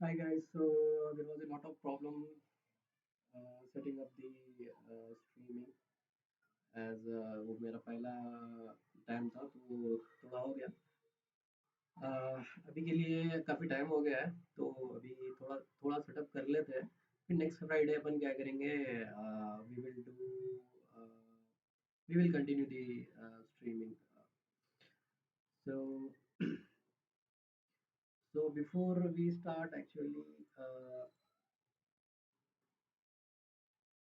Hi guys, so there was a lot of problem setting up the streaming as वो मेरा पहला time था तो थोड़ा हो गया। अभी के लिए काफ़ी टाइम हो गया है तो अभी थोड़ा थोड़ा सेटअप कर लेते हैं। फिर नेक्स्ट फ्राइडे अपन क्या करेंगे, we will continue the streaming. So so before we start actually, uh,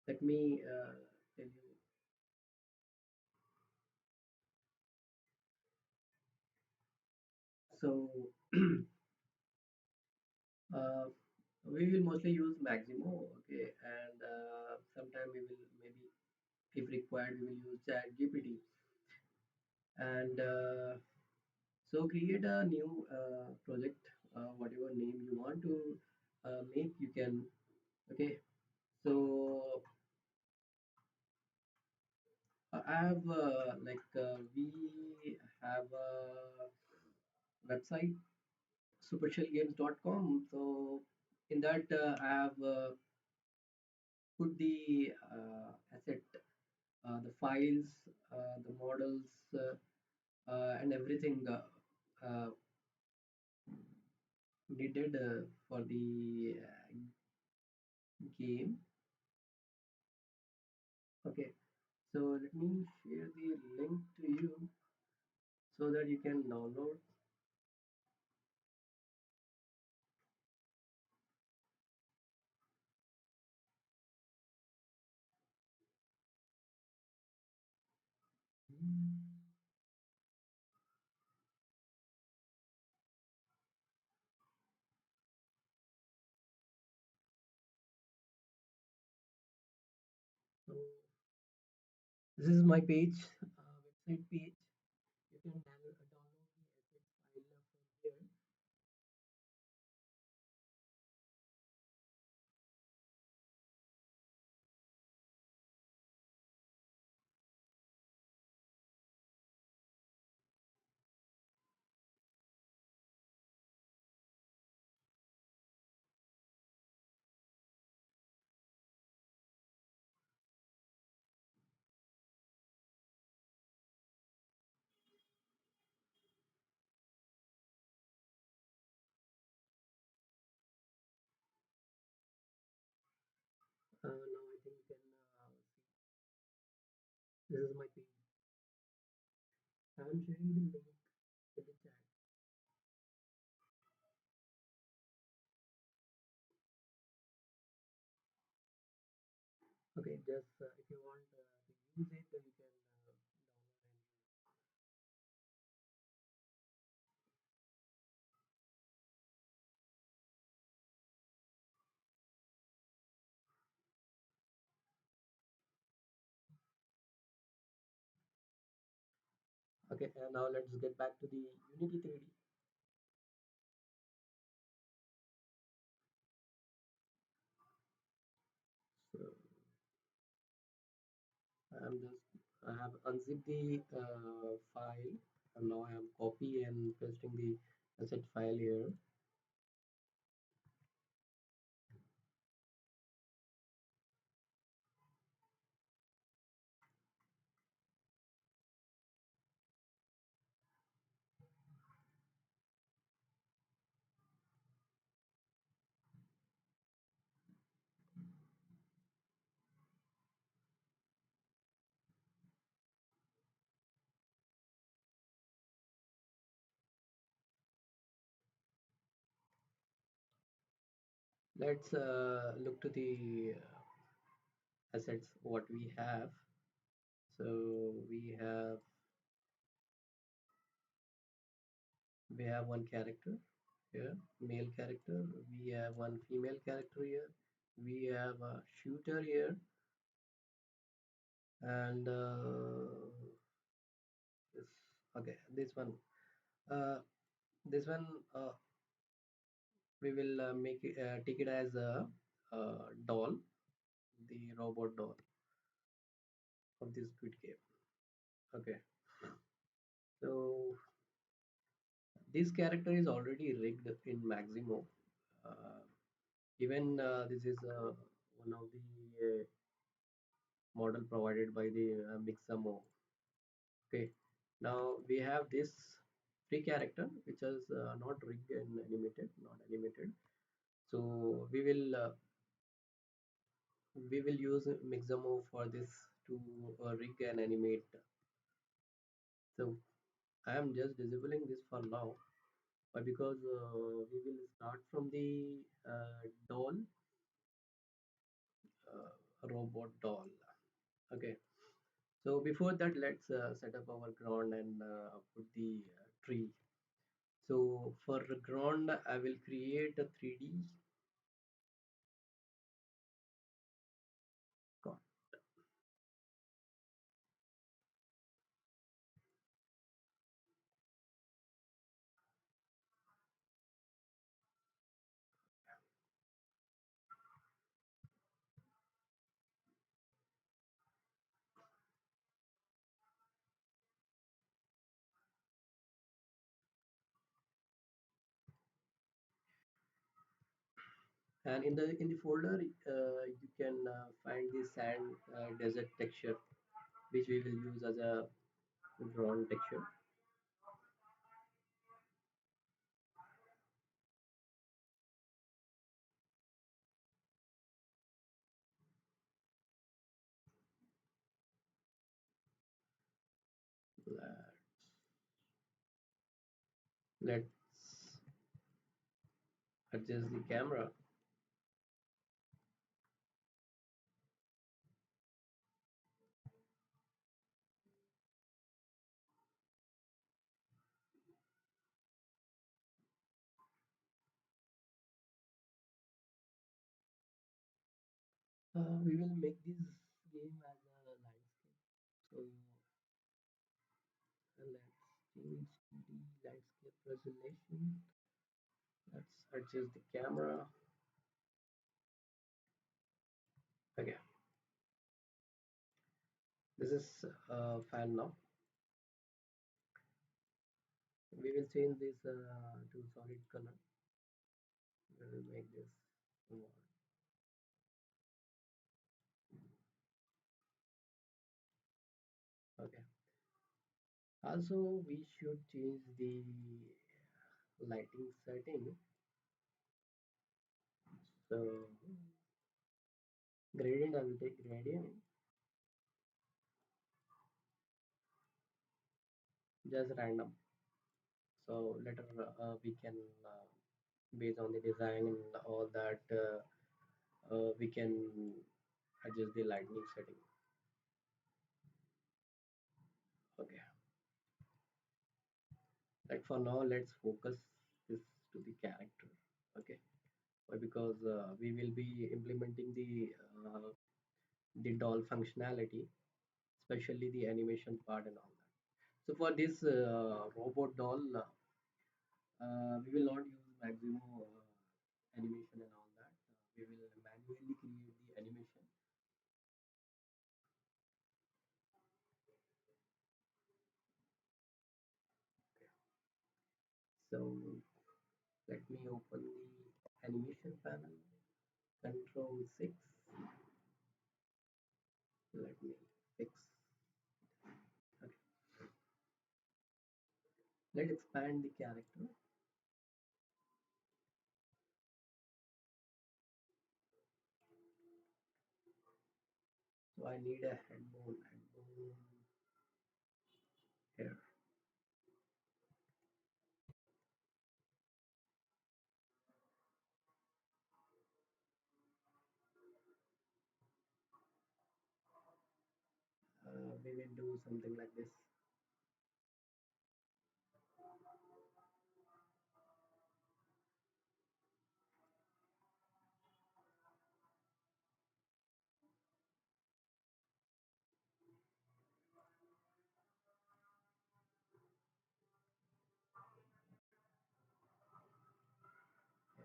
let me tell you. So Uh, we will mostly use Maximo, okay, and sometime we will maybe, if required, we will use Chat GPT. And so create a new project, whatever name you want to make, you can, okay. So I have we have a website, supershellgames.com. So in that I have put the asset, the files, the models, and everything uh, needed for the game. Okay, so let me share the link to you so that you can download. So this is my page, website page. You can download the assets file from here. Now I think you can see this is my page. I am sharing the link in the chat. Okay, just if you want to use it, then you can download and use. Okay, and now let's get back to the Unity 3D. So I have unzipped the file, and now I am copy and pasting the asset file here. Let's look to the assets what we have. So we have one character here, male character. We have one female character here. We have a shooter here, and this okay. Uh, this one we will take it as a doll, the robot doll of this Squid Game. Okay, so this character is already rigged in Maximo. Uh, Even this is one of the model provided by the Mixamo. Okay, now we have this free character which is not rigged and animated, not animated. So we will use Mixamo for this to rig and animate. So I am just disabling this for now, but because we will start from the doll, robot doll. Okay. So before that, let's set up our ground and put the tree. So for the ground, I will create a 3D card. And in the folder, you can find the sand desert texture, which we will use as a ground texture. Uh, let's adjust the camera. We will make this game as a landscape. So let's change the landscape resolution. Let's adjust the camera. Okay, this is fine now. We will change this to solid color. We will make this more. Okay. Also, we should change the lighting setting. So gradient, I will take gradient, just random. So later we can based on the design and all that we can adjust the lighting setting. Okay. Like for now, let's focus this to the character. Okay. Why? Because we will be implementing the doll functionality, especially the animation part and all that. So for this robot doll, we will not use Maximo animation and all that. We will manually create the animation. So let me open the animation panel. Control 6. Let me fix. Okay. Let's expand the character. So I need a head bone here. We will do something like this.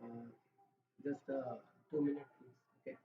Uh, just 2 minutes, please. Okay.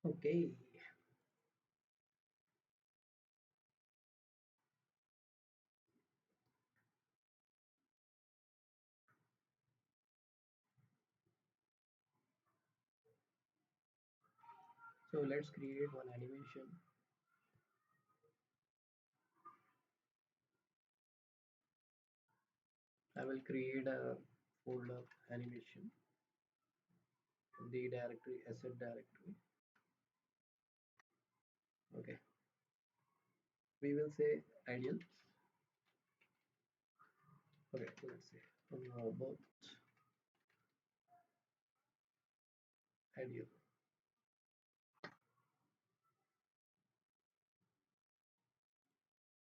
Okay, so let's create one animation. I will create a folder animation, the directory, asset directory. Okay, we will say ideal. Okay, let's say robot ideal.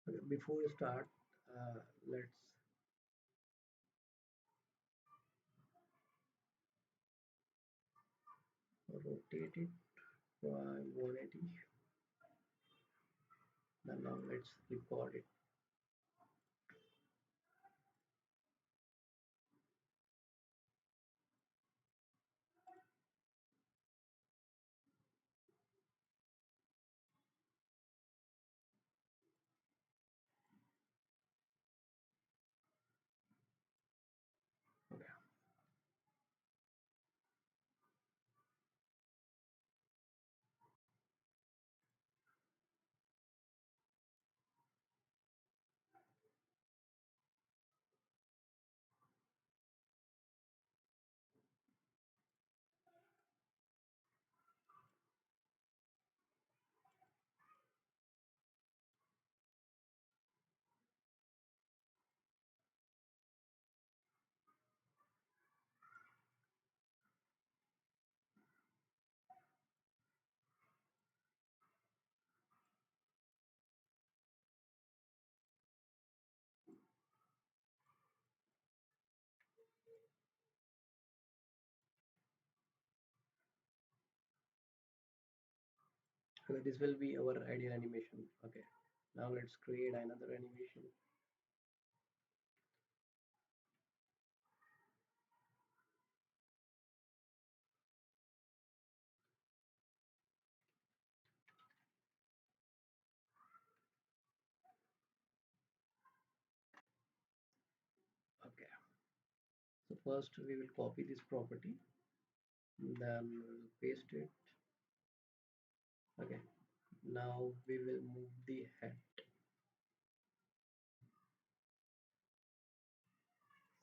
Okay, before we start, let's rotate it by 180. Then now let's record it. Okay, so this will be our ideal animation. Okay, now let's create another animation. Okay, so first we will copy this property, then we will paste it. Okay, now we will move the head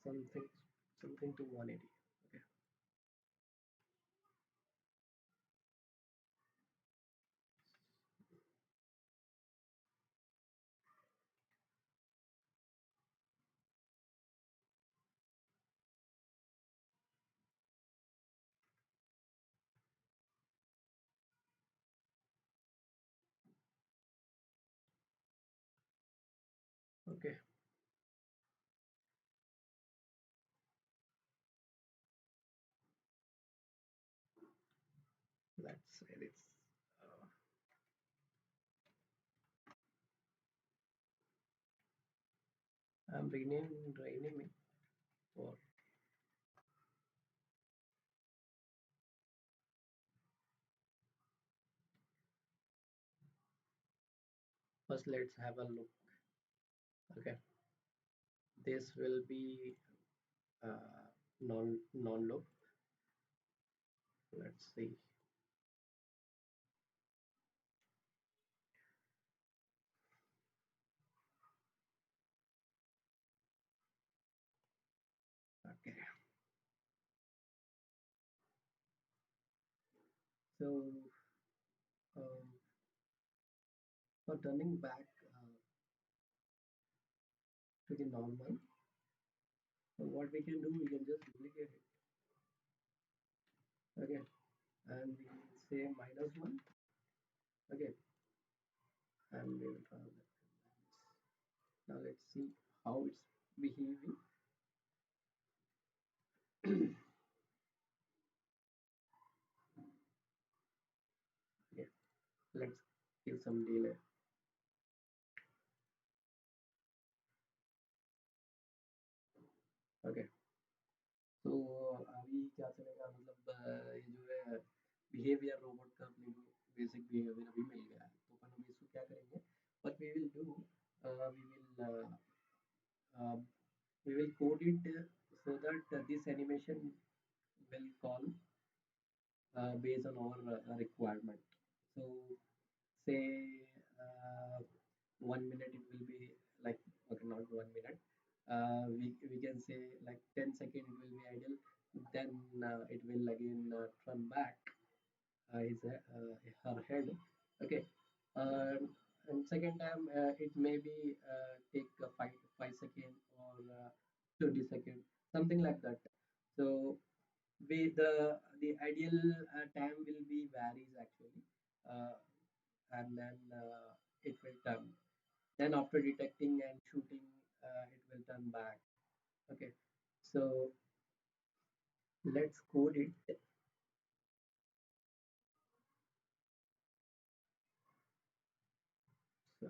something something to 180. Okay, okay, let's say this. Uh, I'm renaming for first. Let's have a look. Okay, this will be non look. Let's see. Okay, so um, for turning back to the normal, so what we can do, we can just duplicate it. Okay, and we will say -1. Okay, and we will try that. Now let's see how it's behaving. Okay, let's give some delay. Okay, तो अभी क्या चलेगा मतलब ये जो है behaviour robot का अपने को बेसिक बिहेवियर अभी मिल गया है, तो अपन अभी इसको क्या करेंगे, what we will do, uh, we will code it so that this animation will call based on our requirement. So say 1 minute it will be like, okay, not 1 minute, we can say like 10 second it will be idle, then it will again turn back his her head, okay, and second time it may be take 5 second or 20 second, something like that. So we the ideal time will be varies actually, uh, and then it will turn, then after detecting and shooting it will turn back, okay. So let's code it. So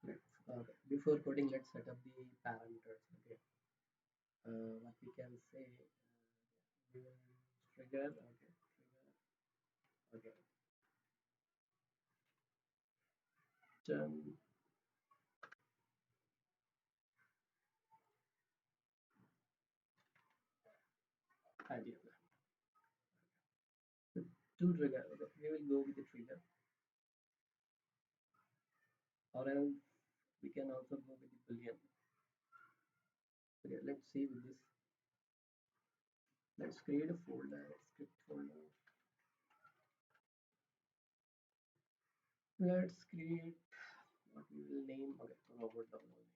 let's before coding, let's set up the parameters, okay. What we can say, we will trigger, okay, trigger, okay, turn idea. So to trigger, okay, we will go with the trigger, or else we can also go with the boolean. Okay, let's see with this. Let's create a folder, script folder. Let's create what we will name, okay, robot download.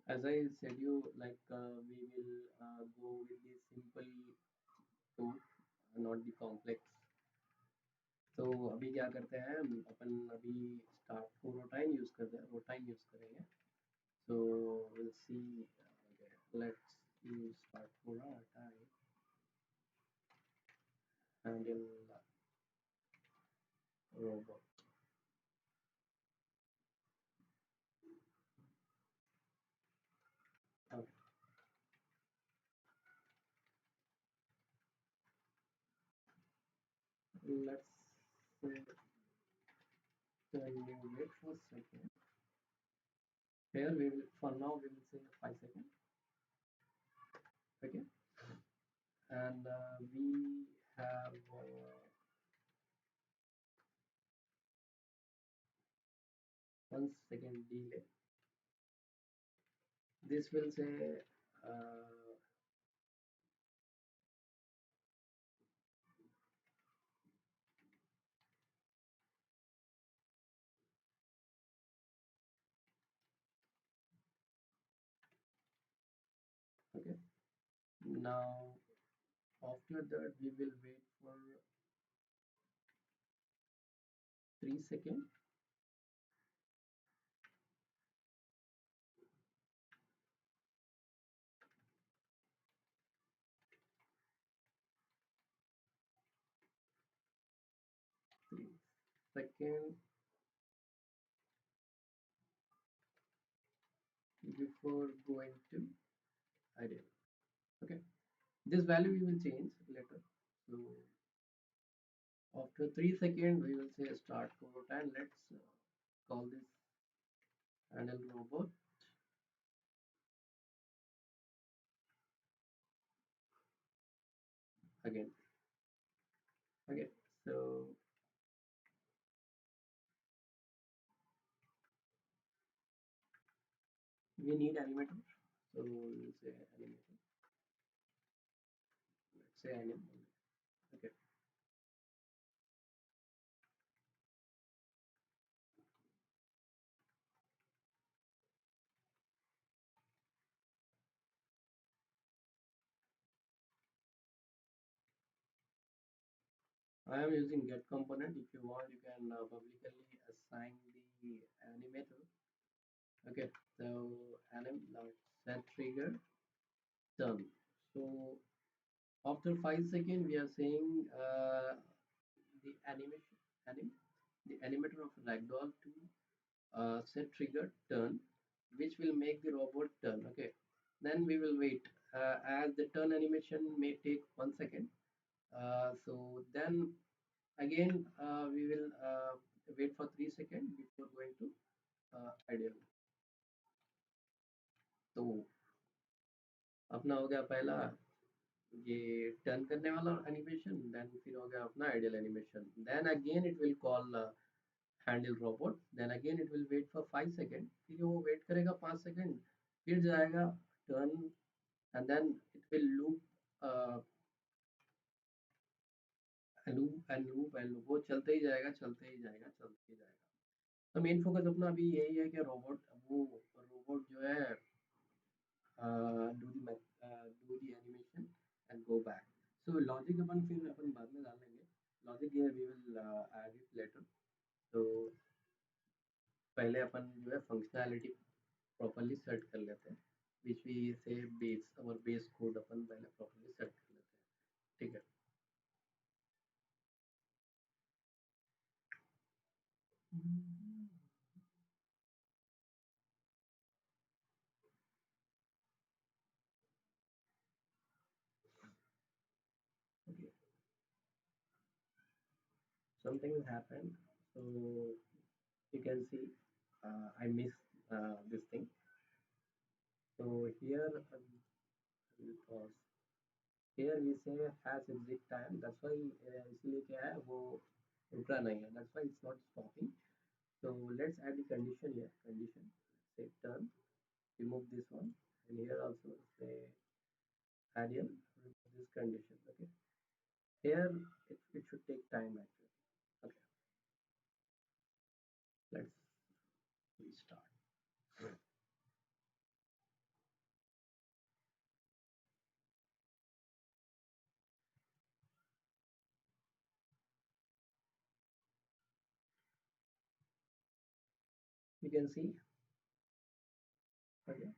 As I said you, like we will go with the simple code, not the complex. तो अभी क्या करते हैं हम, अपन अभी start को रोटाइन use करते हैं, रोटाइन यूज करेंगे. So we'll see. Okay, let's use start for routine handle robot. Okay, let's say you wait for a second. Here we will, for now we will say 5 seconds. Okay, and we have 1 second delay. This will say uh, okay. Now after that we will wait for 3 seconds. Three second before going to ideal. Okay, this value we will change later. So after 3 seconds we will say start code, and let's call this handle robot again. Okay, so we need animator, so we'll say animator, let's say anim. Okay, I am using get component. If you want, you can publicly assign the animator. Okay, so anim set trigger done. So after 5 seconds, we are saying the animation the animator of ragdoll to set trigger turn, which will make the robot turn. Okay, then we will wait as the turn animation may take 1 second. So then again we will wait for 3 seconds before going to ideal. तो अपना हो गया पहला ये turn करने वाला animation, then फिर हो गया अपना ideal animation, then again it will call handle robot, then again it will wait for 5 second, फिर वो वेट करेगा 5 सेकेंड, फिर जाएगा turn, and then it will loop loop and loop and loop, वो चलते ही जाएगा चलते ही जाएगा चलते ही जाएगा। तो मेन फोकस अपना अभी यही है कि रोबोट जो है do the animation and go back. So logic अपन फिर अपन बाद में डाल लेंगे, logic here we will add it later. तो पहले अपन जो है फंक्शनैलिटी प्रॉपर्ली सेट कर लेते हैं, which we say base, our base code अपन पहले प्रॉपर्ली सेट कर लेते हैं, ठीक है। Okay, something has happened, so you can see I missed this thing. So here we'll pause. Here we say has exit time, that's why इसलिए क्या है वो रुक रहा नहीं है, that's why it's not stopping. So let's add the condition here, condition, say turn, remove this one, and here also say ideal, remove this condition. Okay, here it should take time actually. Okay, let's restart. You can see, okay,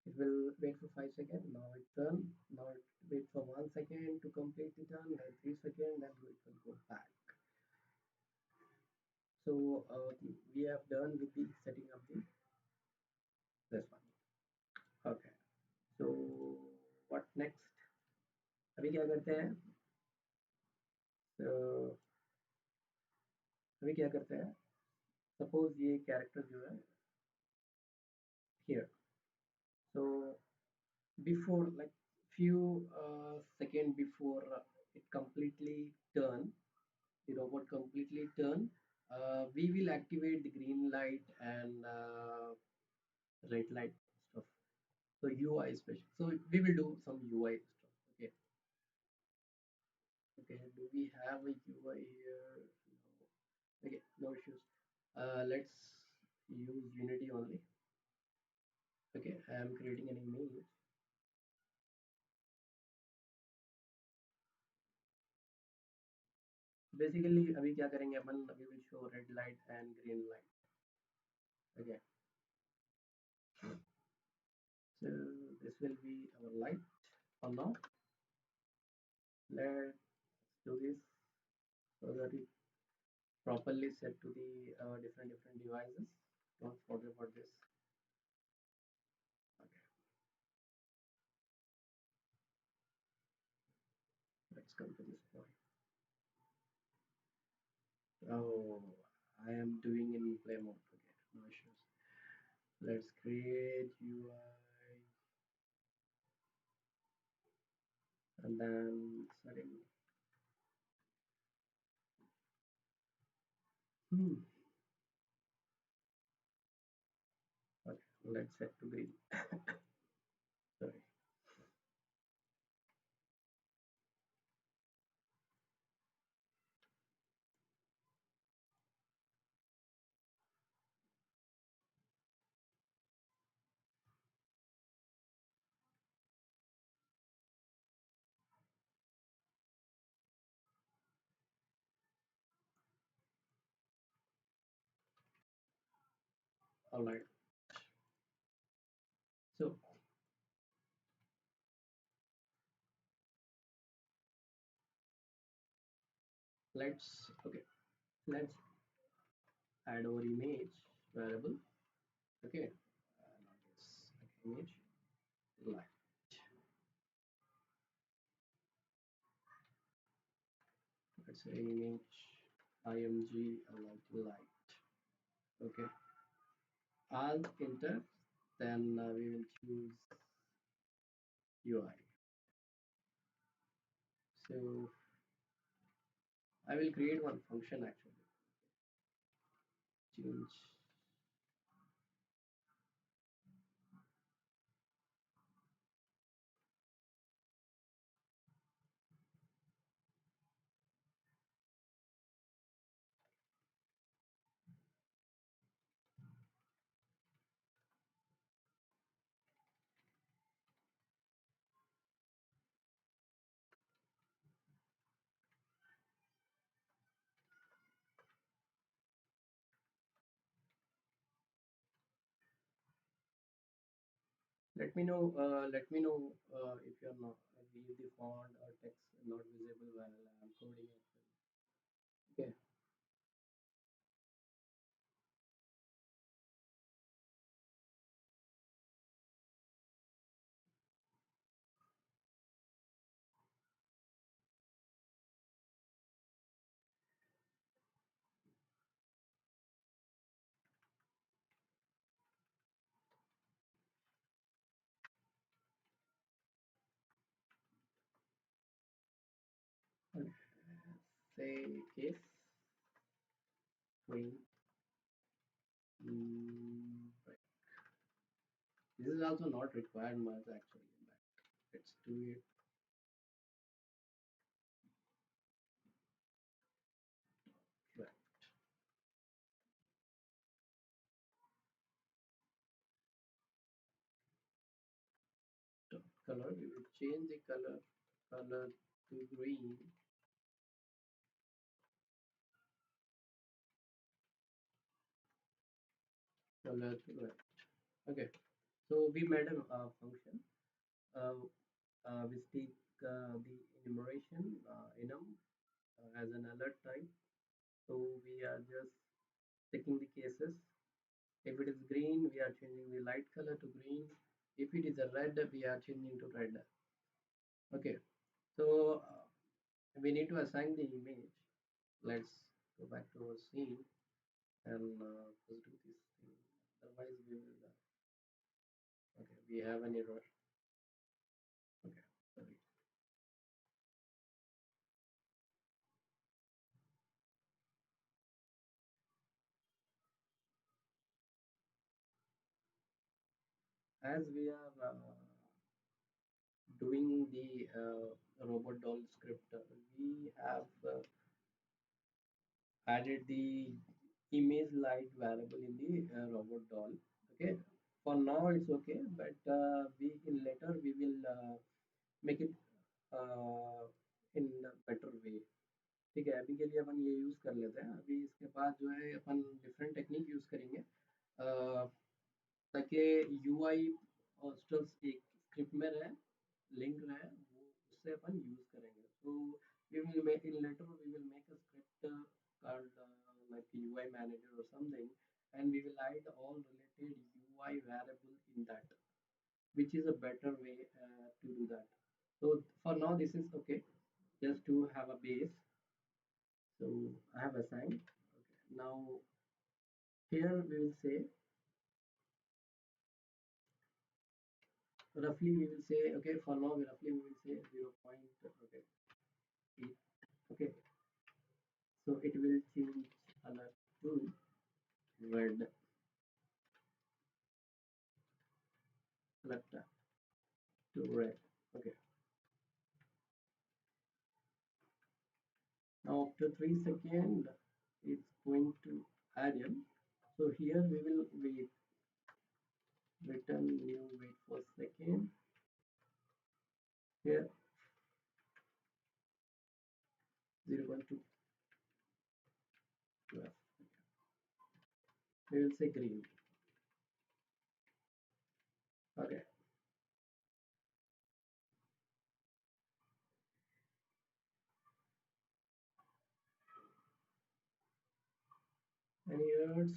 it will wait for 5 seconds, now it turn, now it wait for 1 second to complete the turn, then 3 seconds, then it will go back. So we have done with the setting up the this one. Okay, so what next? अभी क्या करते हैं? So अभी क्या करते हैं? Suppose ये character जो है here. So before, like few second before it completely turn, the robot completely turn, we will activate the green light and red light stuff. So UI special. So we will do some UI stuff. Okay. Okay. Do we have a UI here? No. Okay. No issues. Let's use Unity only. Okay. I am creating an image. Basically अभी क्या करेंगे अपन, we will show red light and green light. Okay. So this will be our light for now. Let's do this so that it properly set to the different devices. Don't forget about this. Okay, let's come to this point. Oh, I am doing in play mode. Okay, no issues. Let's create UI and then setting. Hmm. Okay, let's set to green. Sorry. All right. So let's add our image variable. Okay, not this image light. Let's say image img light. Okay, Alt enter. Then we will choose UI. So I will create one function actually. Change. Let me know. Let me know if you're not if the font or text not visible while I'm coding actually. Okay. Uh, Say case queen. Right. This is also not required much actually. But let's do it. Right. Color. We will change the color to green. Color to red. Okay. So we made a function. Uh, we take the enumeration enum as an alert type. So we are just checking the cases. If it is green, we are changing the light color to green. If it is a red, we are changing to red. Okay. So we need to assign the image. Let's go back to our scene and just do this thing. Otherwise, we will. Okay, we have an error. Okay, sorry. As we are doing the robot doll script, we have added the image light variable in the robot doll. Okay, for now it's okay, but we in later we will make it in a better way. ठीक है, अभी के लिए अपन ये use कर लेते हैं। अभी इसके बाद जो है अपन डिफरेंट टेक्निक यूज करेंगे ताकि यूआई और स्टब्स एक स्क्रिप्ट में रहे, लिंक रहे, वो उससे अपन यूज करेंगे। So we will make in later we will make a script called like UI manager or something, and we will add all related UI variable in that, which is a better way to do that. So for now this is okay, just to have a base. So I have assigned. Okay. Now here we will say roughly we will say okay, for now we roughly we will say 0. Okay, 8. Okay, so it will change color to red, color to red. Okay, now after 3 seconds it's going to add in. So here we will wait, return new, wait for a second. Here 0.2 plus, we will say green. Any words?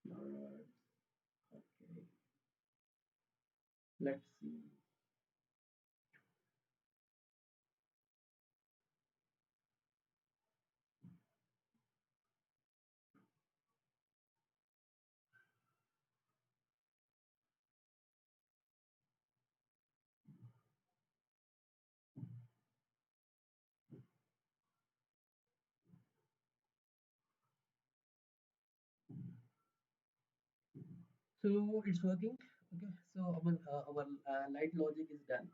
No words. Okay. Let's see. So it's working. Okay. So our light logic is done.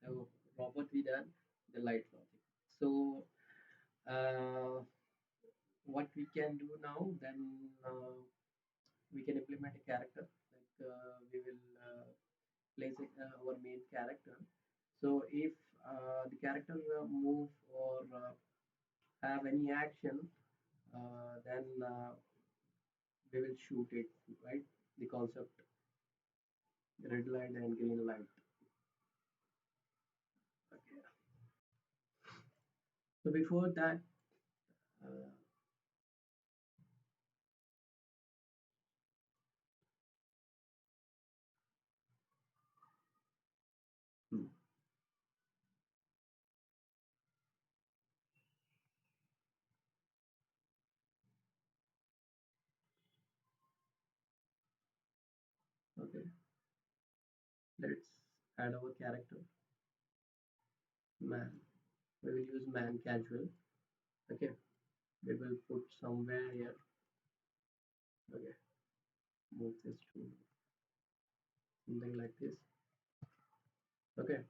So robot we done the light logic. So uh, what we can do now then we can implement a character like we will place our main character. So if the character move or have any action, then we will shoot it, right? The concept, red light and green light. Okay. So before that, uh, hmm, okay, let's add our character, man. We will use man casual. Okay, we will put somewhere here. Okay, move this to something like this. Okay,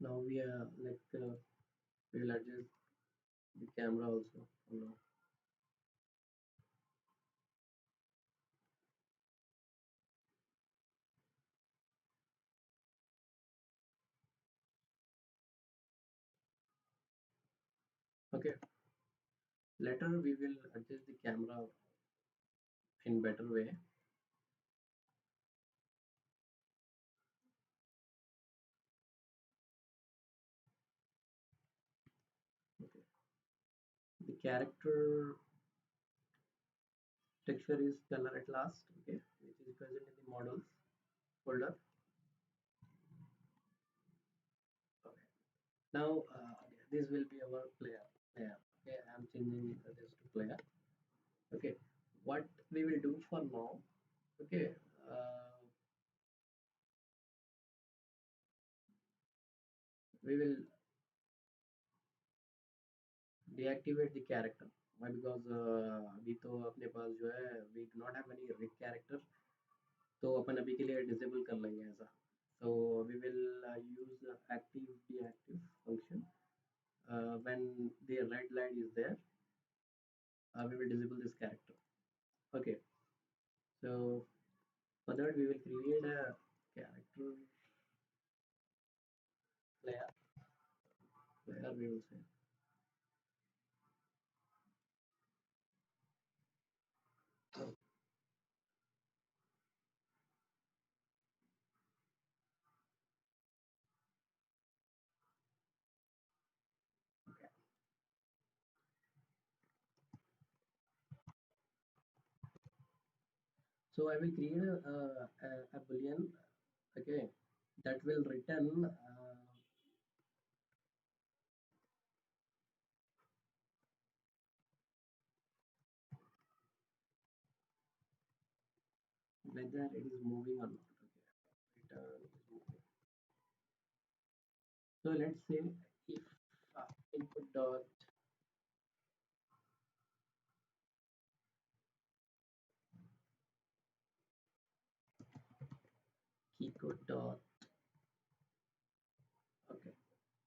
now we are like we will adjust the camera also. Oh, no. Okay, later we will adjust the camera in better way. Okay, the character texture is color at last. Okay, which is present in the models folder. Okay, now this will be our player. Player. Okay, I'm changing this to player. Okay, what we will do for now? Okay, we will deactivate the character. Why? Because अभी तो अपने पास जो है we do not have any rig character, तो अपन अभी के लिए disable कर लेंगे ऐसा. So we will use active deactive function. When the red light is there, we will disable this character. Okay. So for that we will create a character player. Player we will say. Okay. So I will create a boolean. Okay. That will return whether it is moving or not. Okay. Return is moving. So let's say if input dot key code dot, okay,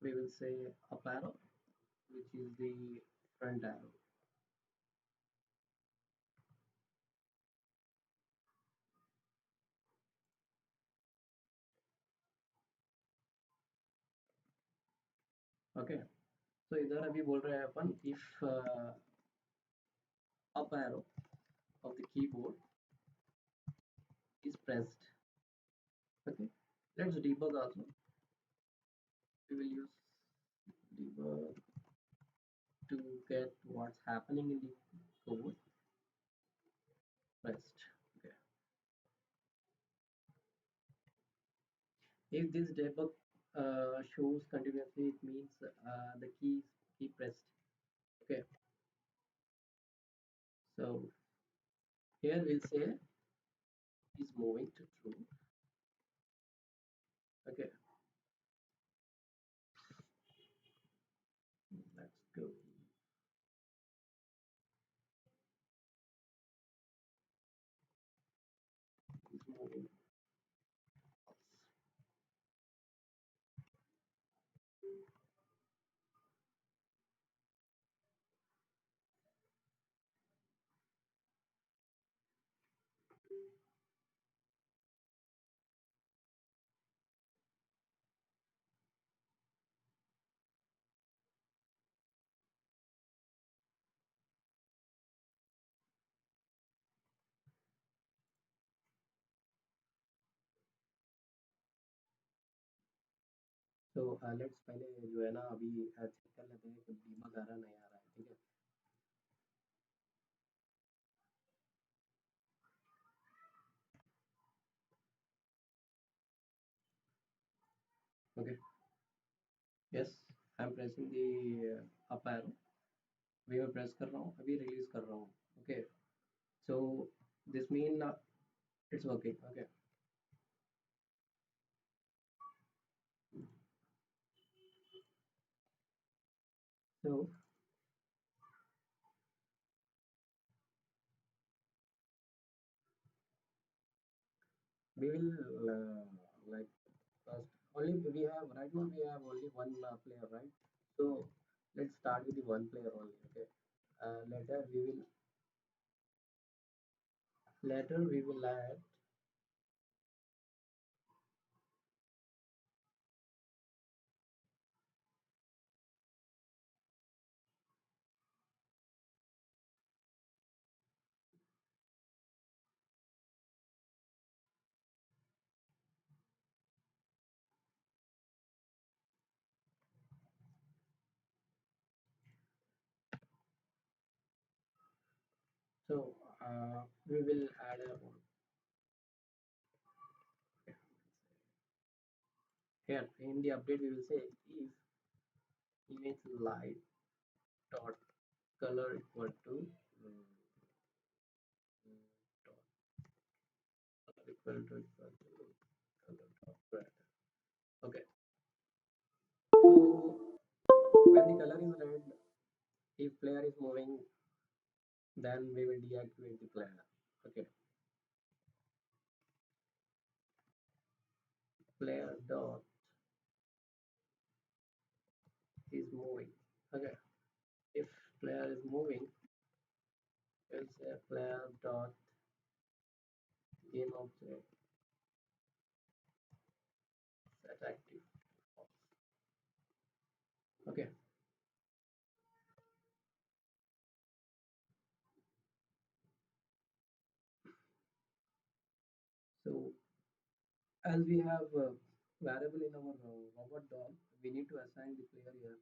we will say up arrow, which is the front arrow. Okay, so इधर अभी बोल रहे हैं अपन if up arrow of the keyboard is pressed. Okay, let's debug also. We will use debug to get what's happening in the code, rest. Okay. If this debug shows continuously, it means the key pressed. Okay. So here we'll say is moving to true. Okay. Let's go. Is moving. तो let's पहले जो है ना अभी check कर लेते हैं कि डीबग आ रहा नहीं आ रहा है ठीक है okay yes I am pressing the up arrow अभी मैं प्रेस कर रहा हूँ अभी रिलीज कर रहा हूँ okay so this mean it's working okay so we will like first only we have right now we have only one player right so let's start with the one player only okay later we will add so we will add a here in the update we will say if image light dot color equal to mm, dot color equal to color dot red okay so when the color is red if player is moving then we will deactivate the player okay player dot is moving okay if player is moving we'll say player dot game object set active okay so as we have variable in our robot doll we need to assign the player here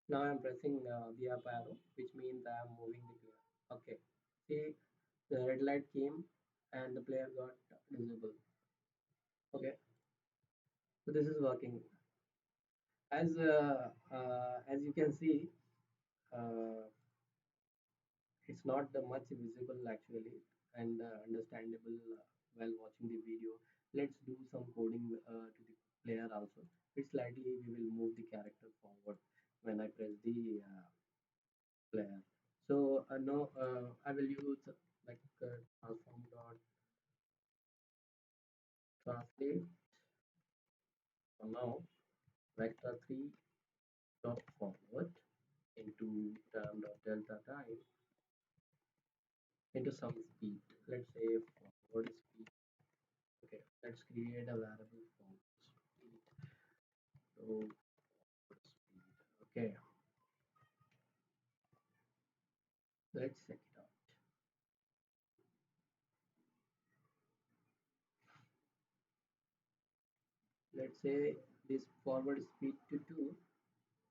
now I'm pressing the up arrow which means I'm moving the player okay see the red light came and the player got disabled okay so this is working as you can see uh, it's not much visible actually and understandable while watching the video let's do some coding to the player also it's likely we will move the character forward when I press the player so no I will use like transform dot translate for now vector 3 dot forward into term dot delta time into some speed. Let's say forward speed. Okay, let's create a variable forward speed. So forward speed. Okay, let's check it out. Let's say this forward speed to 2.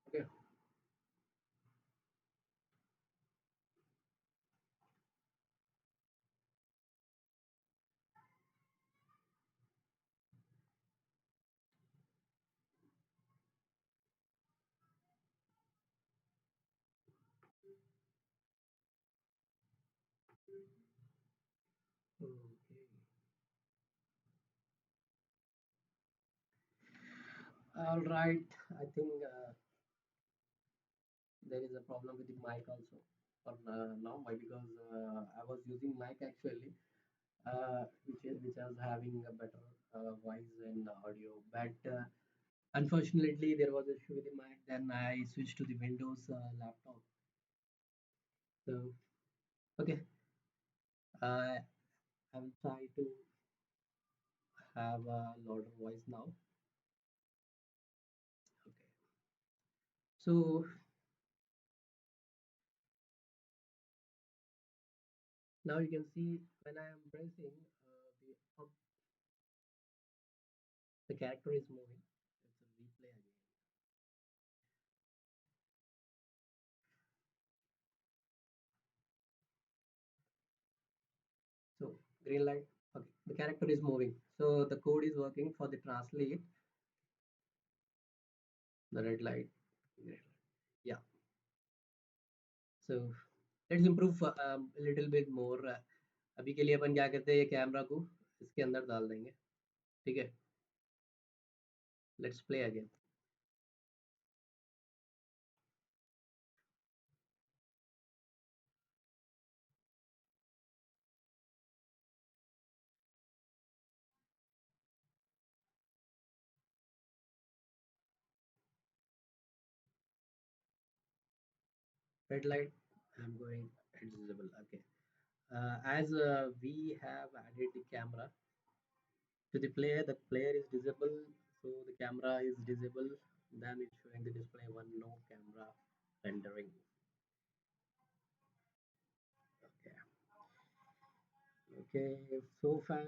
Okay. Okay. All right. I think there is a problem with the mic also for now. Why? Because I was using mic actually, which was having a better voice and audio. But unfortunately, there was issue with the mic. Then I switched to the Windows laptop. So okay, I will try to have a louder voice now. Okay. So now you can see when I am pressing the character is moving. It's a replay again. So green light. Okay, the character is moving. So the code is working for the translate. The red light. Green light. Yeah. So let's improve a little bit more. अभी के लिए अपन क्या करते हैं ये camera को इसके अंदर डाल देंगे ठीक है let's play again red light I'm going it's visible okay as we have added the camera to the player is visible so the camera is visible then it's showing the display one no camera rendering okay okay so far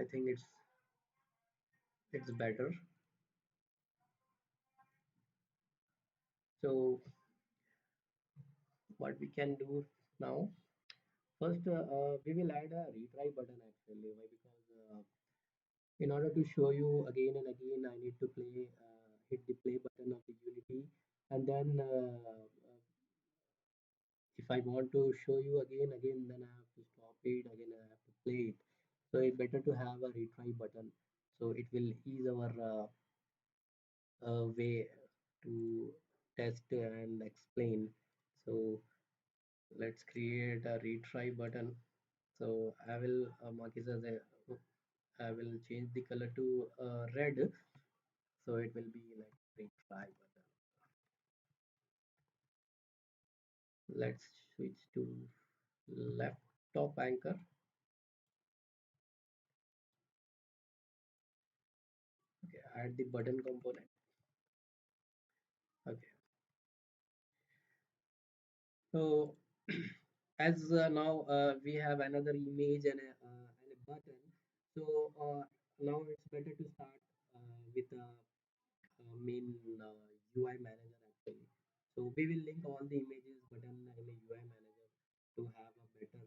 I think it's better so what we can do now first we will add a retry button actually why because in order to show you again and again I need to play hit the play button of the unity and then if I want to show you again then I have to stop it again I have to play it so it's better to have a retry button so it will ease our way to test and explain so let's create a retry button so I will mark it as a I will change the color to red so it will be like retry button let's switch to left top anchor okay add the button component okay so as now we have another image and a button so now it's better to start with a main UI manager actually so we will link all the images button in a UI manager to have a better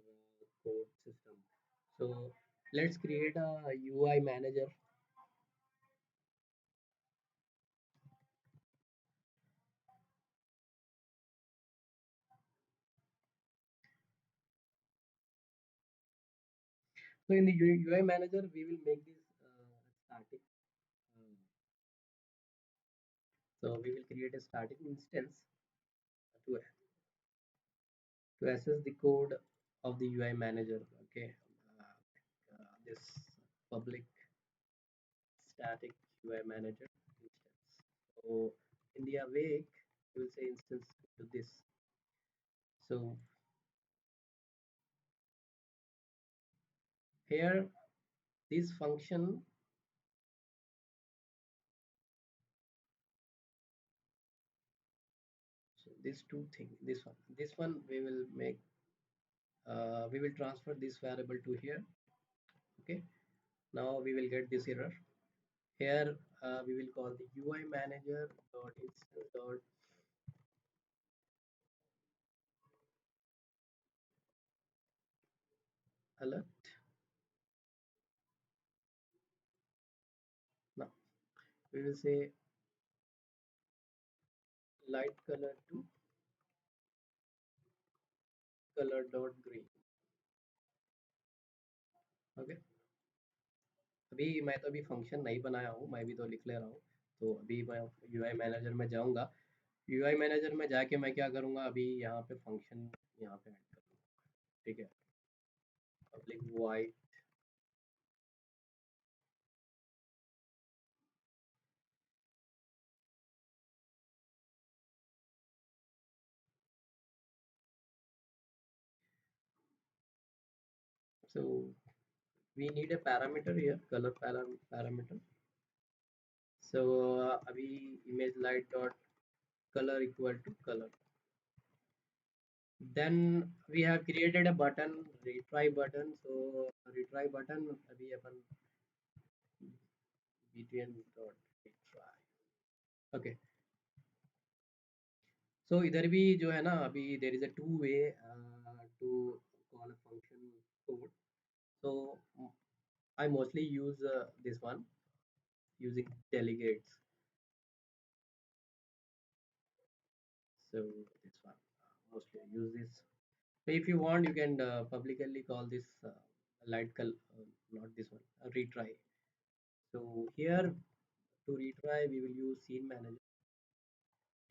code system so let's create a UI manager so in the UI manager we will make this static uh, so we will create a static instance to assess the code of the UI manager. Okay, this public static UI manager instance. So in the awake, we will say instance to this. So here, this function, so these two things, this one we will make, we will transfer this variable to here. Okay, now we will get this error. Here we will call the UI manager dot instance dot alert. Now we will say light color to color dot green. Okay, अभी मैं तो अभी function नहीं बनाया हूँ, मैं भी तो लिख ले रहा हूँ। तो अभी मैं यूआई मैनेजर में जाऊँगा। यूआई मैनेजर में जाके मैं क्या करूँगा, अभी यहाँ पे फंक्शन यहाँ पे ऐड करूँगा। ठीक है, public wide so we need a parameter here, color parameter. So अभी image light dot color equal to color. Then we have created a button, retry button. So retry button अभी अपन btn dot retry. Okay, so इधर भी जो है ना, अभी there is a two way to call a function code. So I mostly use this one using delegates. So this one mostly use this. So if you want, you can publicly call this light color, not this one, retry. So here to retry, we will use scene manager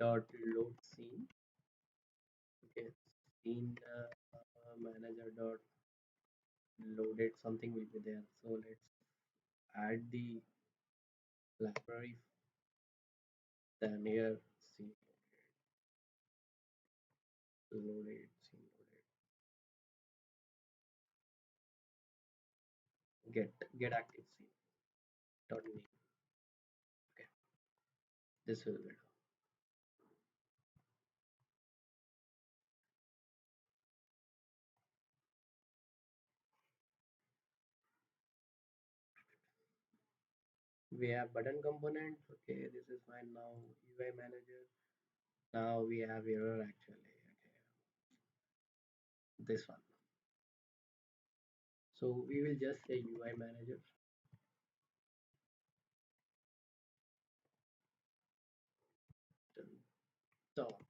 dot load scene. Okay, scene manager dot loaded something will be there. So let's add the library. Then here scene loaded, scene loaded, get active scene dot name. Okay, this will be. We have button component. Okay, this is fine now. UI manager. Now we have error actually. Okay, this one. So we will just say UI manager. Stop.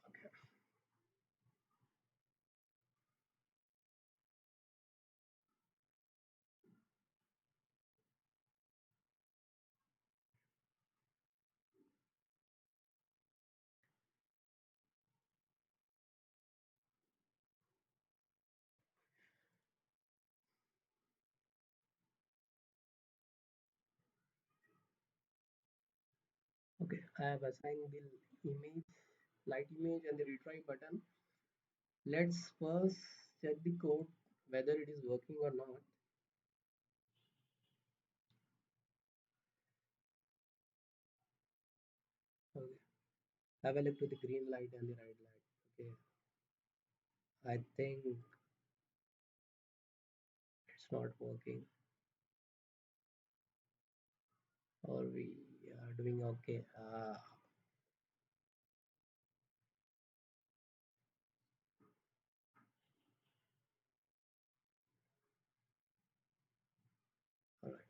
Okay. Okay. I have assigned the image, light image, and the retry button. Let's first check the code whether it is working or not. Okay. Have a look to the green light and the red light. Okay. I think it's not working, or we are doing okay. All right.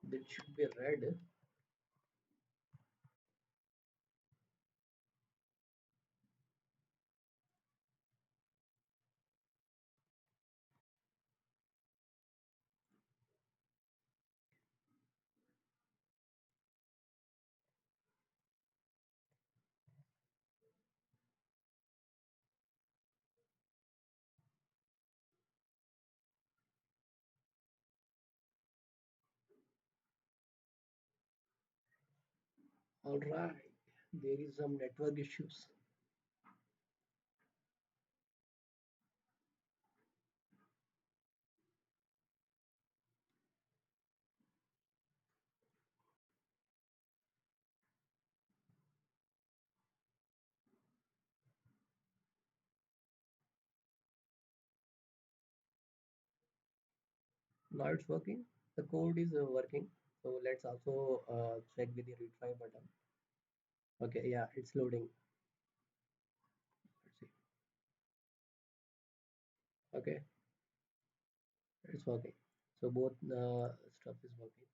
That should be red. All right, there is some network issues. Now it's working. The code is working. So let's also check with the retry button. Okay, yeah, it's loading. Let's see. Okay, it's working. So both stuff is working.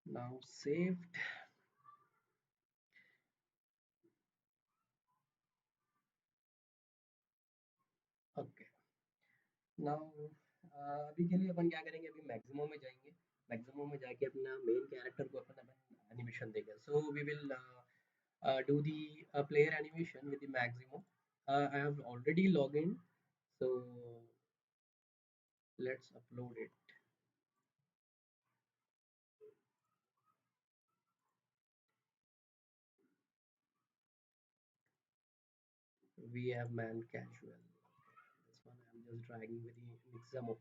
Now saved. Okay. Now अभी के लिए अपन क्या करेंगे अभी maximum में जाएंगे maximum में जाके अपना मेन कैरेक्टर को अपन अपन एनिमेशन देंगे so we will do the player animation with the maximum I have already logged in so let's upload it we have man casual this one I'm just dragging with the maximum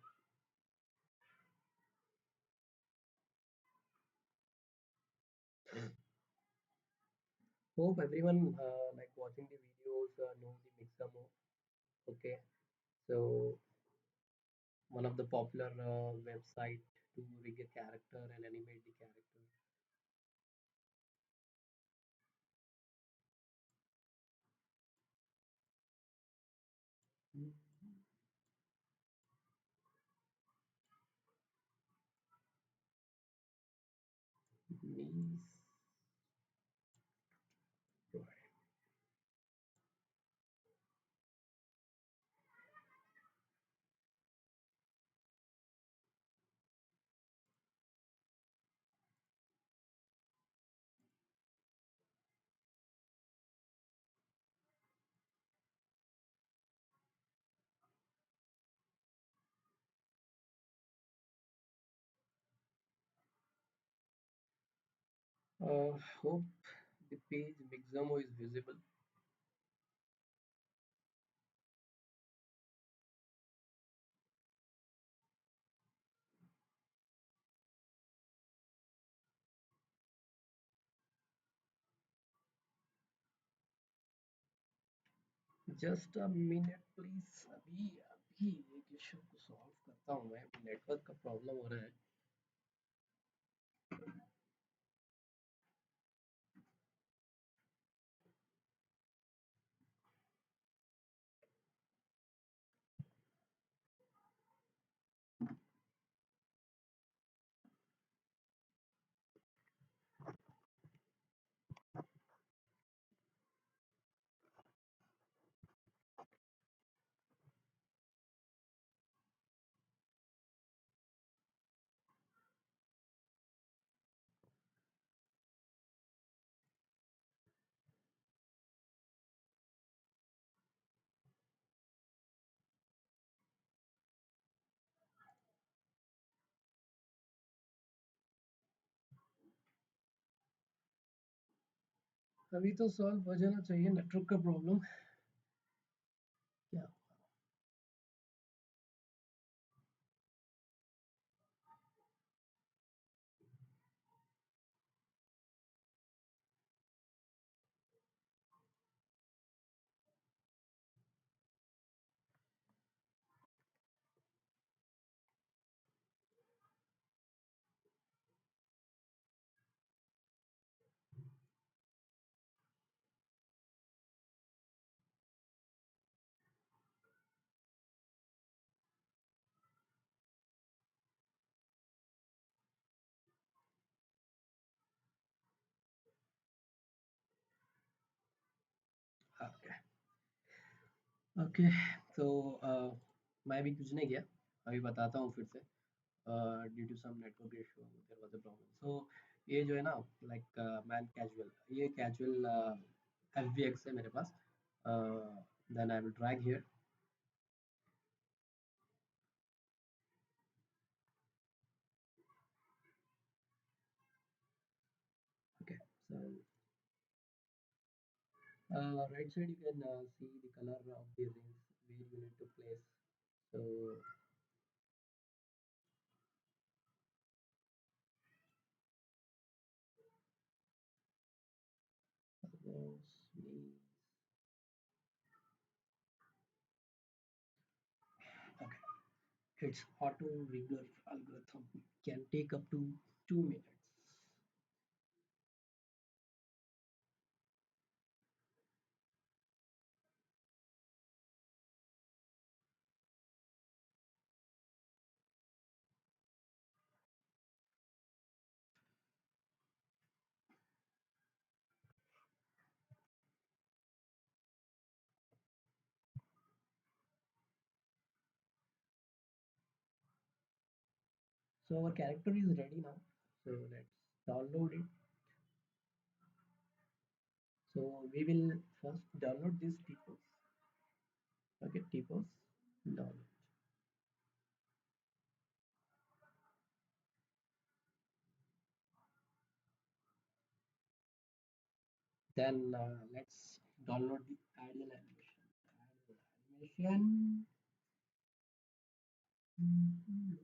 hope everyone like watching the videos knows the maximum okay so one of the popular website to rig a character and animate the character. Mm, Nice. Hope the page Mixamo is visible. Just a minute please. अभी अभी एक issue को solve करता हूँ मैं network का problem हो रहा है अभी तो सॉल्व हो जाना चाहिए नेटवर्क का प्रॉब्लम क्या ओके ओके तो मैं भी कुछ नहीं किया अभी बताता हूँ फिर से due to some network issue there was a problem so ये जो है ना लाइक मैन कैजुअल ये कैजुअल एफवीएक्स है मेरे पास then I will drag here Right side you can see the color of the rings where you need to place. So those means okay. Its auto rigger algorithm can take up to 2 minutes. So our character is ready now. So let's download it. So we will first download this tipos. Okay, tipos download. Then let's download the ideal animation. Ideal animation. Mhm.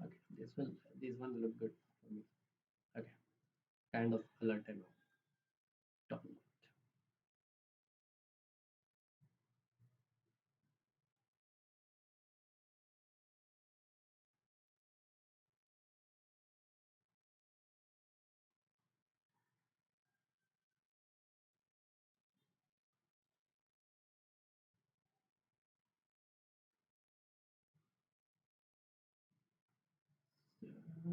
Okay, this one look good for me. Okay, kind of alert and download. So,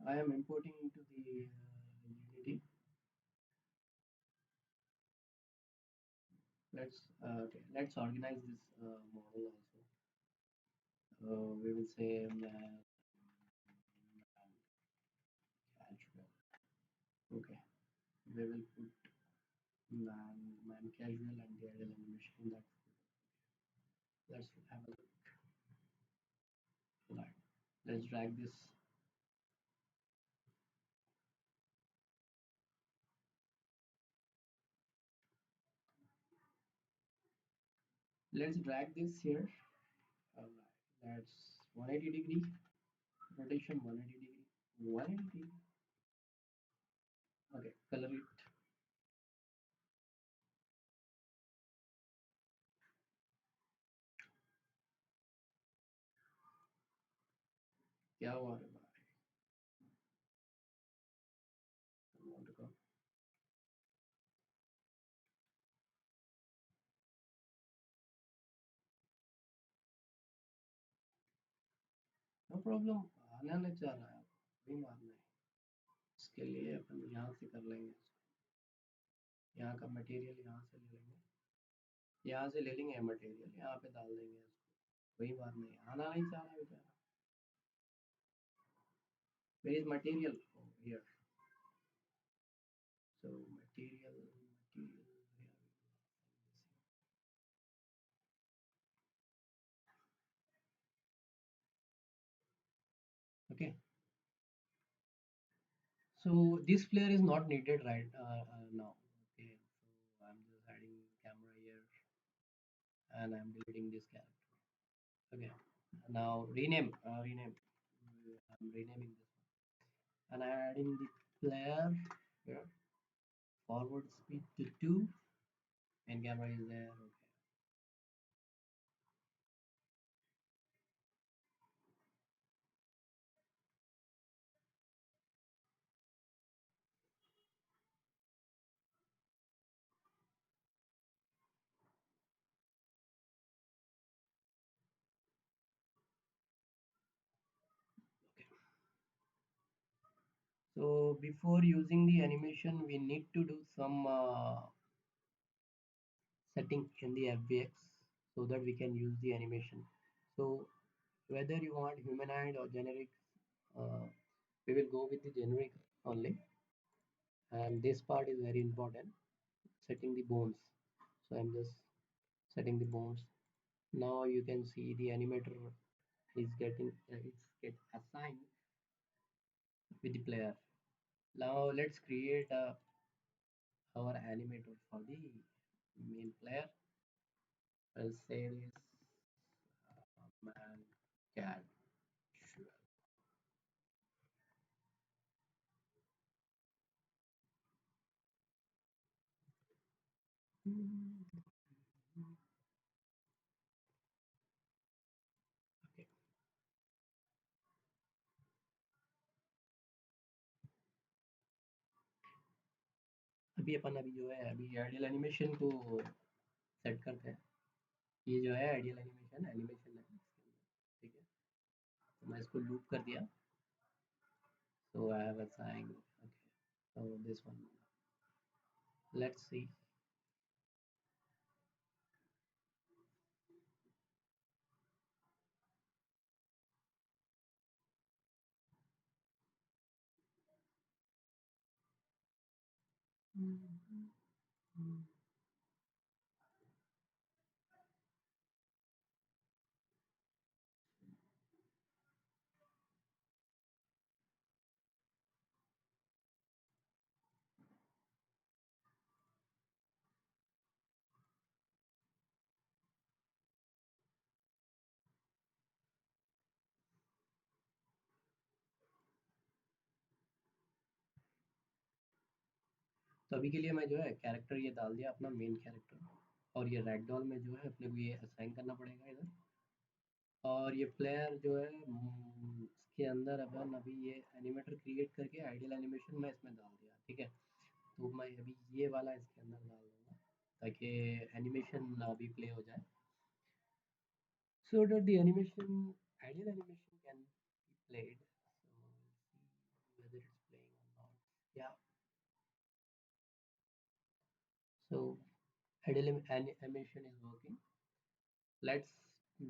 I am importing into the Unity. Let's organize this model also. We will say man casual. Okay, we will put man casual and the ideal animation in that. Let's have a look. Right. Let's drag this. Let's drag this here. All right. Let's 180-degree rotation. 180-degree. 180. Okay. Color it. क्या हुआ रे भाई? Come on to come. No problem. आना नहीं चाह रहा है. वही मारना है. इसके लिए अपन यहाँ से कर लेंगे. यहाँ का मटेरियल यहाँ से ले लेंगे. यहाँ से ले लेंगे मटेरियल. यहाँ पे डाल देंगे इसको. वही मारना है. आना नहीं चाह रहा है बेचारा. Where is material? Oh, here. So material. Here. Okay. So this player is not needed right now. Okay. So I'm just adding camera here and I'm deleting this character. Okay. Now rename. I'm renaming this one. And I'm adding the player here. Forward speed to 2 and camera is there. Okay. Okay. So before using the animation, we need to do some setting in the FBX so that we can use the animation. So whether you want humanoid or generic, uh, we will go with the generic only. And this part is very important, setting the bones. So I'm just setting the bones. Now you can see the animator is getting it's get assigned with the player. Now let's create our animator for the main player. I'll say this man cat. Okay, अभी अपन अभी जो है अभी ideal animation को set करते हैं। ये जो है आइडियल एनिमेशन एनिमेशन है इसके अंदर, ठीक है। तो मैं इसको लूप कर दिया। So I have assigned, okay, so this one, let's see. तो अभी के लिए मैं जो है कैरेक्टर ये डाल दिया अपना मेन कैरेक्टर, और ये रैगडॉल में जो है अपने को ये असाइन करना पड़ेगा इधर। और ये प्लेयर जो है इसके अंदर अपन अभी ये एनिमेटर क्रिएट करके आइडियल एनिमेशन मैं इसमें डाल दिया, ठीक है। तो मैं अभी ये वाला इसके अंदर डाल दूंगा ताकि एनिमेशन अभी प्ले हो जाए, so that the animation ideal animation can be played. So we'll see whether it's playing or not. Yeah, so ideal animation is working. Let's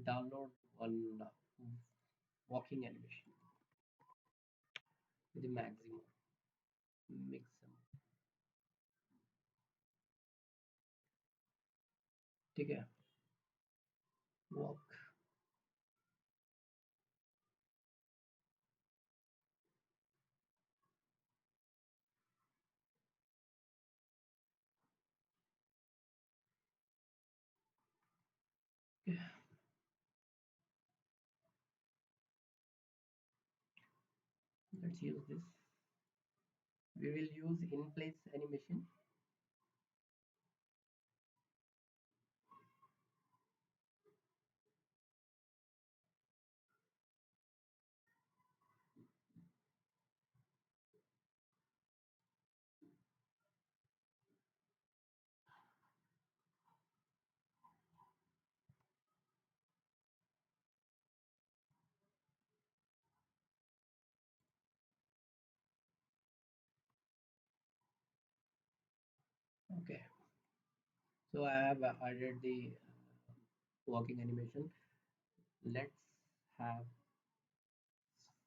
download one walking animation with the maximum mix them, ठीक है। walk, okay. Let's use this. We will use in place animation. Okay, so I have added the walking animation. Let's have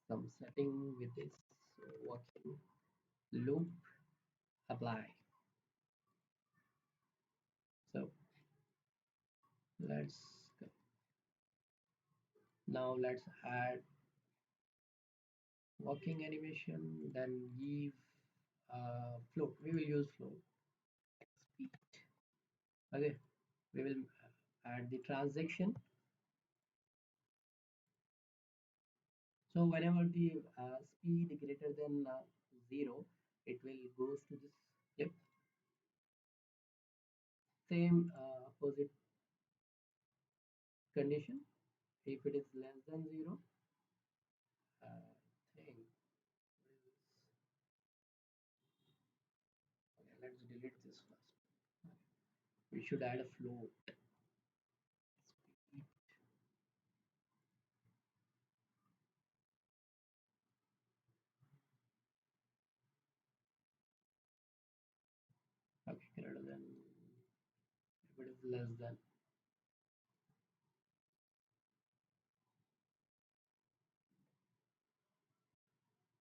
some setting with this walking loop apply. So let's go. Now let's add walking animation, then give float. We will use float. Speed. Okay, we will add the transaction. So whenever the speed greater than 0, it will goes to this. Yep, same opposite condition. If it is less than 0, thing. Okay, let's delete this first. We should add a float. Speed. Okay, greater than. If it is less than.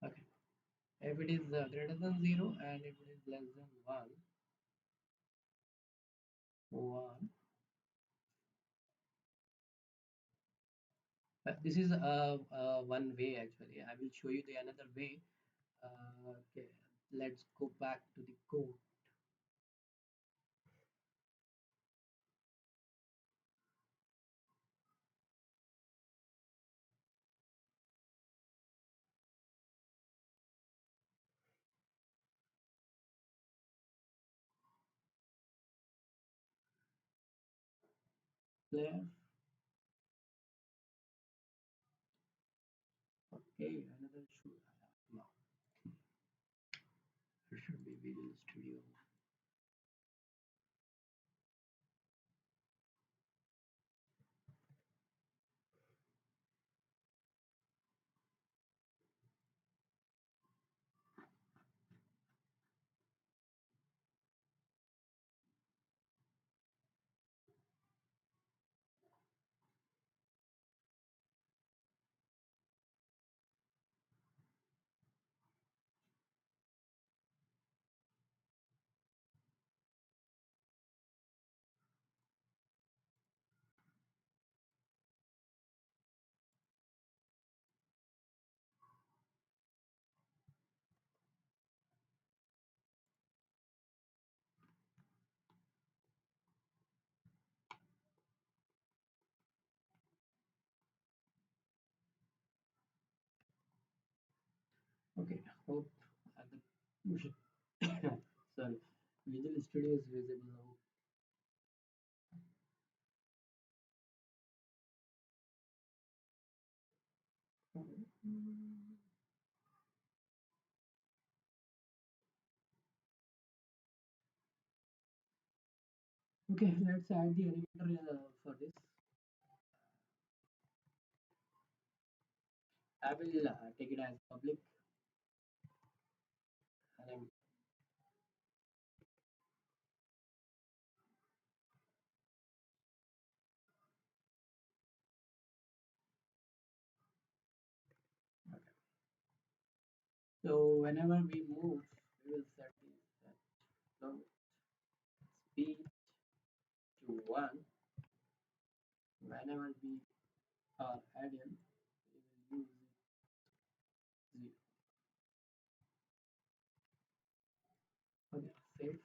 Okay. If it is greater than 0 and if it is less than 1, this is one way actually. I will show you the another way. Okay. Let's go back to the code. Player. Okay, another should no, it should be Visual Studio. Okay, hope the we should sorry, Visual Studio is visible now. Okay, let's add the animator for this. I will take it as public. And okay. So whenever we move, we will set the set flow speed to 1. Whenever we are adding, we will use it 0. Okay, save.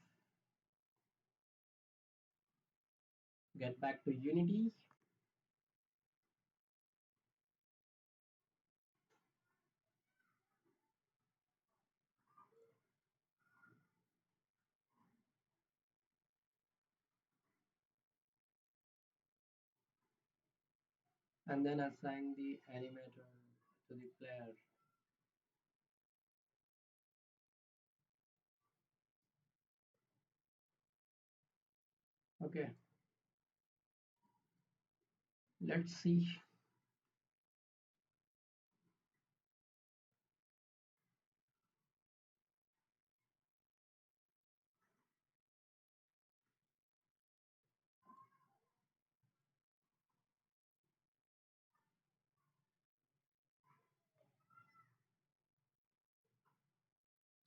Get back to Unity. And then assign the animator to the player. Okay, let's see.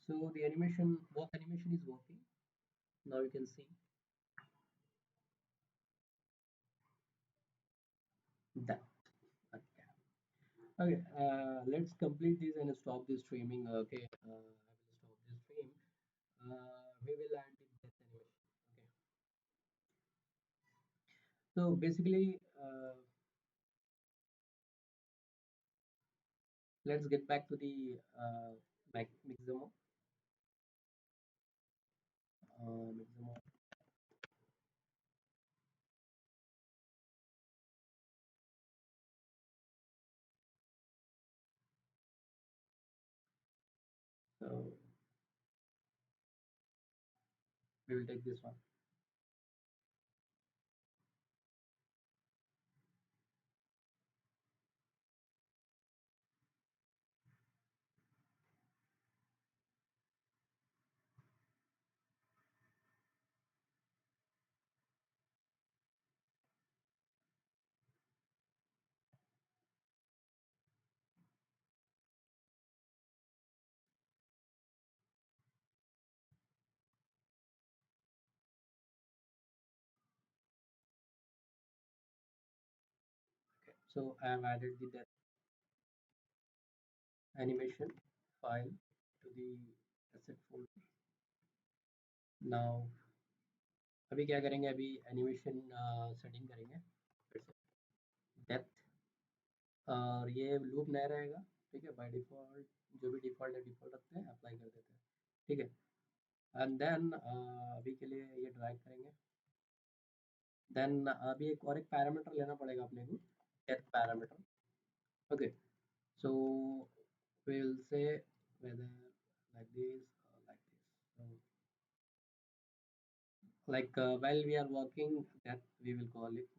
So the animation, both animation is working. Now you can see that. Okay, okay. Let's complete this and stop this streaming. Okay, I will stop this stream. We will add the death animation. Okay. So basically, let's get back to the Mixamo. Mixamo. So we will take this one. Okay. So I have added the death animation file to the asset folder. Now अभी क्या करेंगे, अभी animation setting करेंगे फिर से, depth, और ये loop नया रहेगा। ठीक है, बाय डिफ़ॉल्ट जो भी डिफ़ॉल्ट है डिफ़ॉल्ट रखते हैं, अप्लाई कर देते हैं। ठीक है, एंड देन अभी के लिए ये ड्रैग करेंगे। देन अभी एक और एक पैरामीटर लेना पड़ेगा अपने को, depth parameter. Okay, so we'll say whether like this or like this. So like while we are working that we will call it,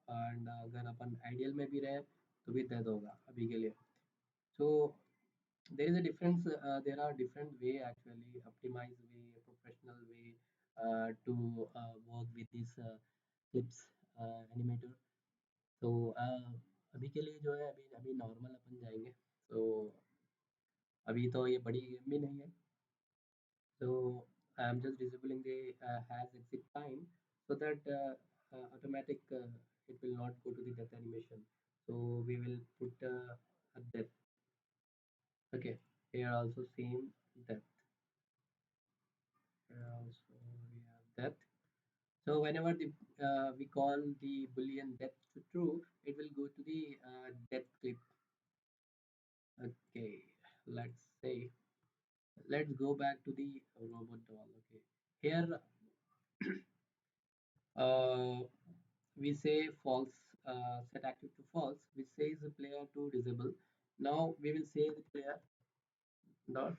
and अगर अपन आइडियल में भी रहे तो भी दैट होगा अभी के लिए। So there is a difference, there are different way actually, optimized way, professional way to work with this clips animator. So अभी के लिए जो है, अभी अभी नॉर्मल अपन जाएंगे। तो अभी तो ये बड़ी गेम भी नहीं है, so I'm just disabling the has exit time, so that automatic it will not go to the death animation. So we will put a death. Okay, here also same death. Here also we have death. So whenever the we call the boolean death to true, it will go to the death clip. Okay, let's say, let's go back to the robot doll. Okay, here uh, we say false, set active to false, which says the player to disable. Now we will say the player dot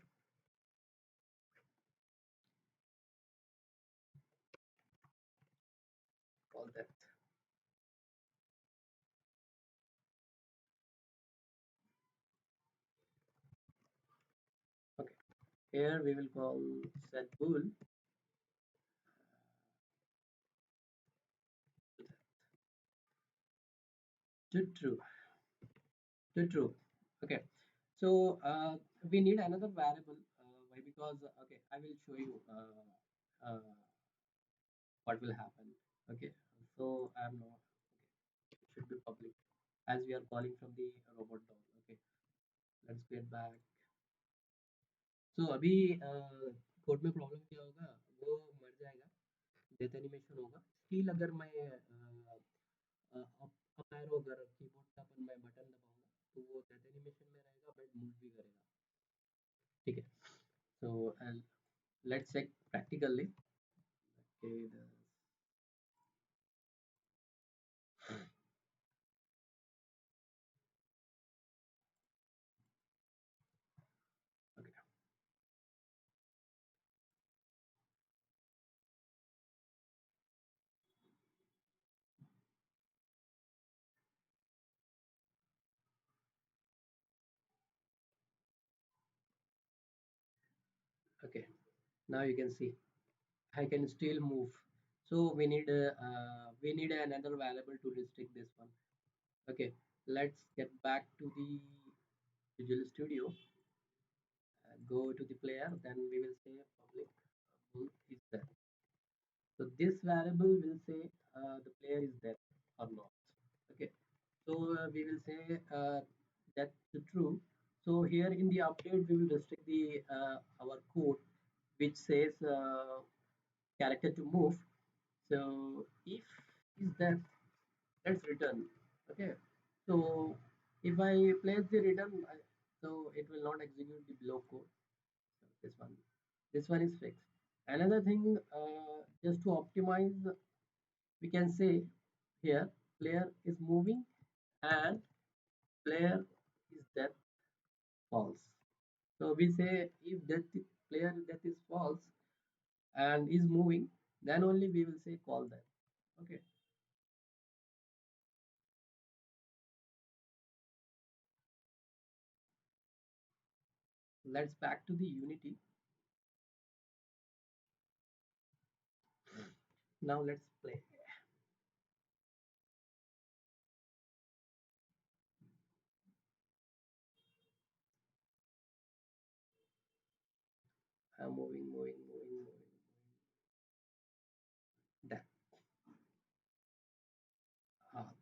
call that. Okay, here we will call set bool to true, to true. Okay, so we need another variable. Why? Because okay, I will show you what will happen. Okay, so I'm not, okay, it should be public as we are calling from the robot doll. Okay, let's get back. So अभी code में problem क्या होगा, वो मर जाएगा, death animation होगा। Still अगर मैं अप एरो, अगर कीबोर्ड का अपन मैं बटन दबाऊंगा तो वो डेथ एनिमेशन में रहेगा, बट मूव भी करेगा। ठीक है, so let's check practically. Okay, okay, okay. Now you can see I can still move. So we need another variable to restrict this one. Okay, let's get back to the Visual Studio. Go to the player, then we will say public bool is there. So this variable will say the player is dead or not. Okay, so we will say that to true. So here in the update we will restrict the our code which says character to move. So if is that, let's return. Okay, so if I place the return, so it will not execute the below code. So this one is fixed. Another thing, just to optimize, we can say here player is moving and player is death false. So we say if player death is false and is moving, then only we will say call that. Okay, let's back to the Unity. Now let's play. I'm moving. That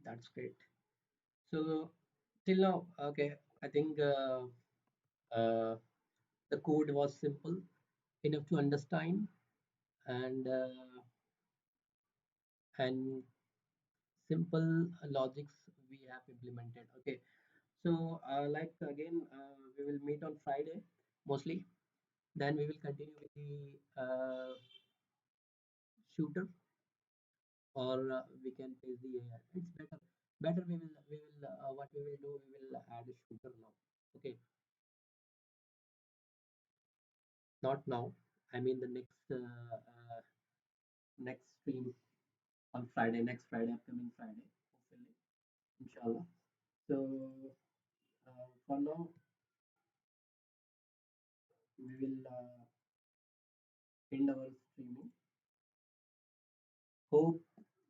that's great. So till now, okay, I think. Uh, The code was simple enough to understand, and simple logics we have implemented. Okay, so like again, we will meet on Friday mostly. Then we will continue with the shooter, or we can face the AI. It's better. Better we will what we will do. We will add a shooter now. Okay, not now. I mean the next stream on Friday, next Friday, upcoming Friday, hopefully, inshallah. So for now, we will end our streaming. Hope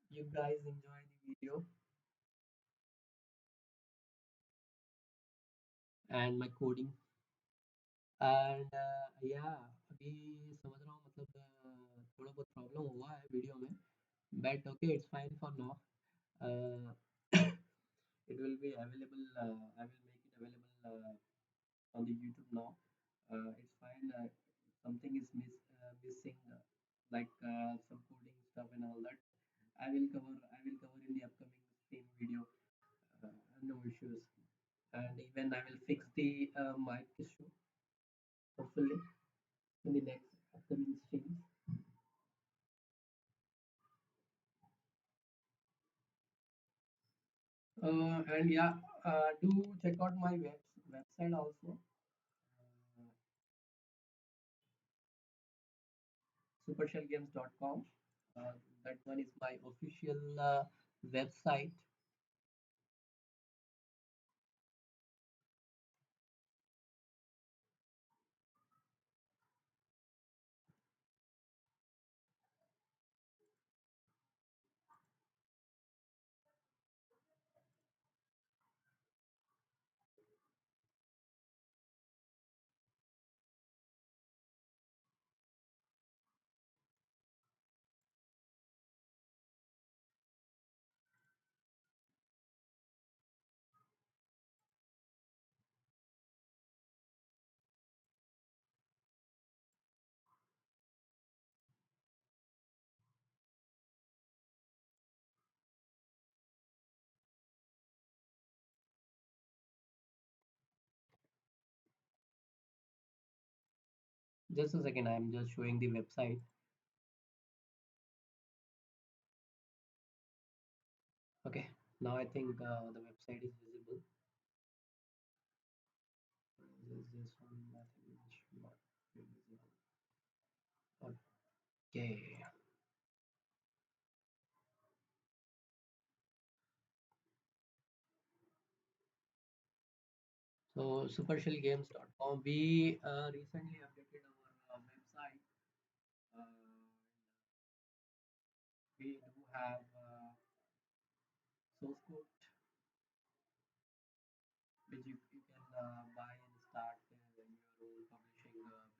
you guys enjoy the video and my coding. And yeah, अभी समझ रहा हूँ मतलब थोड़ा बहुत problem हुआ है video में, but okay, it's fine for now. Uh, it will be available. I will make it available on the YouTube now. It's fine. Something is missing, like some coding stuff and all that. I will cover. I will cover in the upcoming stream video. Uh, no issues. And even I will fix the mic issue. Hopefully in the next upcoming streams. And yeah, do check out my website also. Uh, supershellgames.com. Uh, that one is my official website. Just a second, I am just showing the website. Okay, now I think the website is visible. Is this one? I think it should not be visible. Okay, so supershellgames.com. We recently updated our website. Uh, we do have source code which you can buy and start your own publishing business.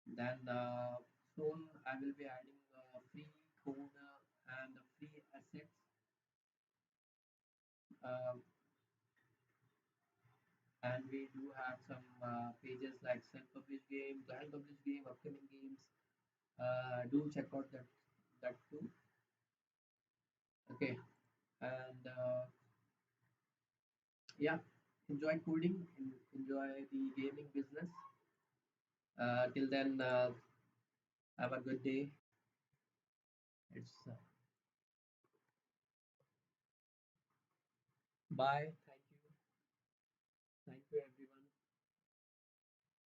Then soon I will be adding free code and free assets. Um, and we do have some pages like self-published game, client-published game, upcoming games. Do check out that too. Okay, and yeah, enjoy coding, enjoy the gaming business. Till then, have a good day. It's bye.